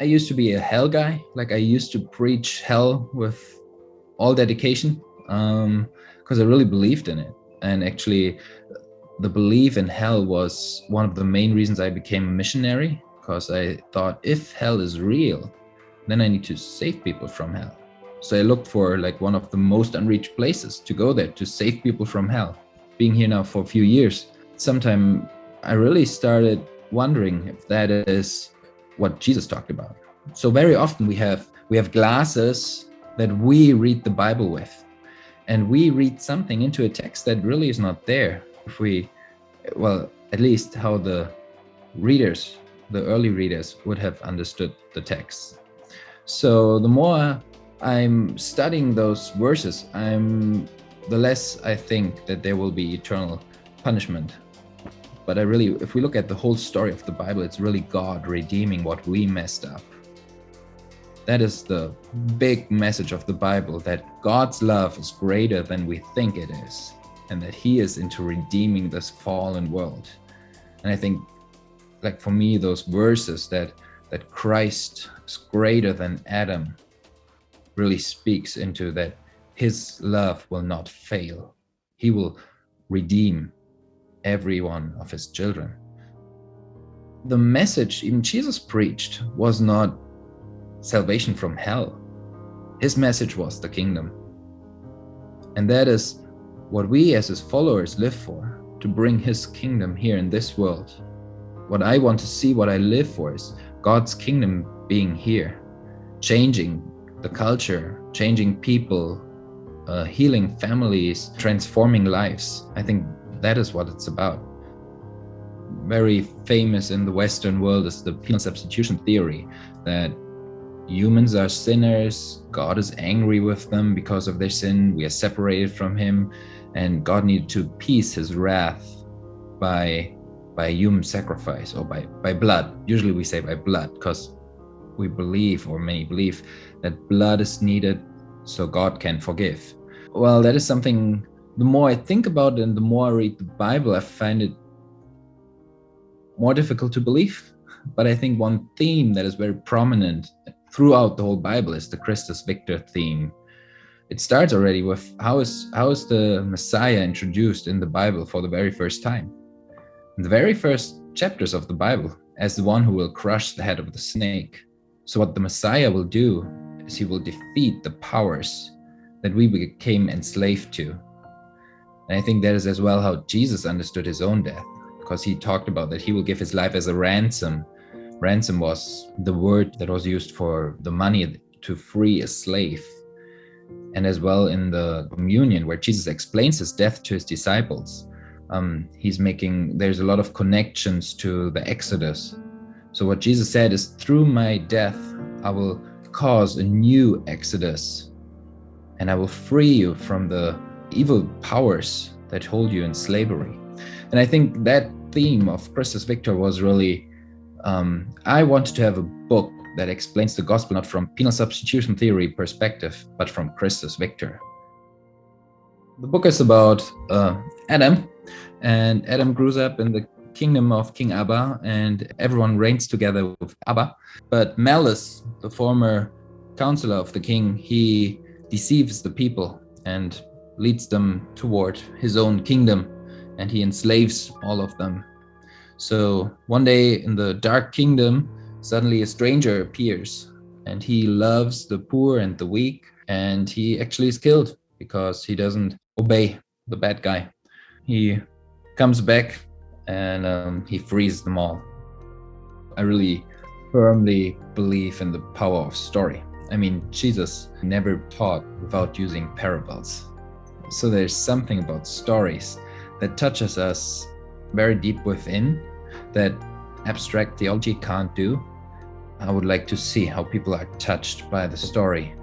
I used to be a hell guy. Like I used to preach hell with all dedication because I really believed in it. And actually, the belief in hell was one of the main reasons I became a missionary, because I thought if hell is real, then I need to save people from hell. So I looked for like one of the most unreached places to go there to save people from hell. Being here now for a few years, sometime I really started wondering if that is what Jesus talked about. So very often we have glasses that we read the Bible with, and we read something into a text that really is not there. If we, well, at least how the readers, the early readers, would have understood the text. So the more I'm studying those verses, the less I think that there will be eternal punishment. But if we look at the whole story of the Bible, it's really God redeeming what we messed up. That is the big message of the Bible, that God's love is greater than we think it is, and that He is into redeeming this fallen world. And I think, like for me, those verses that Christ is greater than Adam really speaks into that His love will not fail. He will redeem every one of His children. The message even Jesus preached was not salvation from hell. His message was the kingdom. And that is what we as His followers live for, to bring His kingdom here in this world. What I want to see, what I live for, is God's kingdom being here, changing the culture, changing people, healing families, transforming lives. I think that is what it's about. Very famous in the Western world is the penal substitution theory, that humans are sinners, God is angry with them because of their sin, we are separated from Him, and God needed to appease His wrath by human sacrifice, or by blood. Usually we say by blood, because we believe, or many believe, that blood is needed so God can forgive. Well, that is something, the more I think about it and the more I read the Bible, I find it more difficult to believe. But I think one theme that is very prominent throughout the whole Bible is the Christus Victor theme. It starts already with how is the Messiah introduced in the Bible for the very first time. In the very first chapters of the Bible, as the one who will crush the head of the snake. So what the Messiah will do is He will defeat the powers that we became enslaved to. And I think that is as well how Jesus understood His own death, because He talked about that He will give His life as a ransom. Ransom was the word that was used for the money to free a slave. And as well in the communion, where Jesus explains His death to His disciples, there's a lot of connections to the Exodus. So what Jesus said is, through my death, I will cause a new Exodus, and I will free you from the evil powers that hold you in slavery. And I think that theme of Christus Victor was really, I wanted to have a book that explains the gospel not from penal substitution theory perspective, but from Christus Victor. The book is about Adam, and Adam grows up in the kingdom of King Abba, and everyone reigns together with Abba. But Malice, the former counselor of the king, he deceives the people and leads them toward his own kingdom, and he enslaves all of them. So one day in the dark kingdom, suddenly a stranger appears, and he loves the poor and the weak, and he actually is killed because he doesn't obey the bad guy. He comes back and he frees them all. I really firmly believe in the power of story. I mean, Jesus never taught without using parables. So there's something about stories that touches us very deep within that abstract theology can't do. I would like to see how people are touched by the story